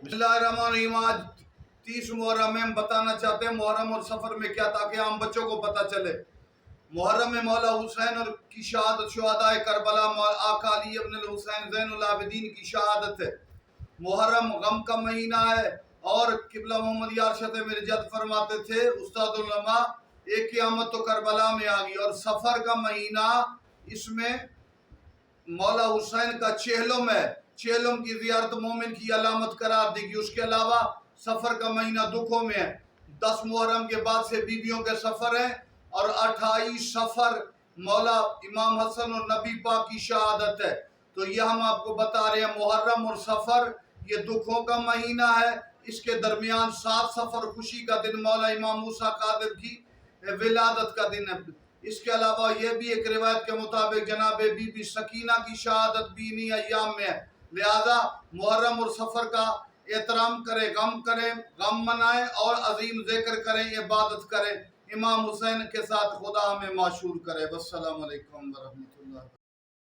بسم اللہ الرحمن الرحیم۔ آج 30 محرم میں ہم بتانا چاہتے ہیں محرم اور سفر میں کیا، تاکہ عام بچوں کو پتہ چلے۔ محرم میں مولا حسین اور کی شہادت، شہداء کربلا آقا علی ابن الحسین زین العابدین کی شہادت ہے۔ محرم غم کا مہینہ ہے، اور قبلہ محمد یارشد میرے جد فرماتے تھے استاد علماء، ایک قیامت تو کربلا میں آ گئی، اور سفر کا مہینہ اس میں مولا حسین کا چہلم ہے۔ چہلم کی زیارت مومن کی علامت قرار دی گئی۔ اس کے علاوہ سفر کا مہینہ دکھوں میں ہے۔ 10 محرم کے بعد سے بیویوں کے سفر ہیں، اور 28 سفر مولا امام حسن اور نبی پاک کی شہادت ہے۔ تو یہ ہم آپ کو بتا رہے ہیں محرم اور سفر یہ دکھوں کا مہینہ ہے۔ اس کے درمیان 7 سفر خوشی کا دن مولا امام موسیٰ قادر کی ولادت کا دن ہے۔ اس کے علاوہ یہ بھی ایک روایت کے مطابق جناب بی بی سکینہ کی شہادت بھی انہی ایام میں ہے۔ لہذا محرم اور سفر کا احترام کریں، غم منائیں اور عظیم ذکر کریں، عبادت کریں۔ امام حسین کے ساتھ خدا ہمیں معشور کرے۔ والسلام علیکم ورحمۃ اللہ۔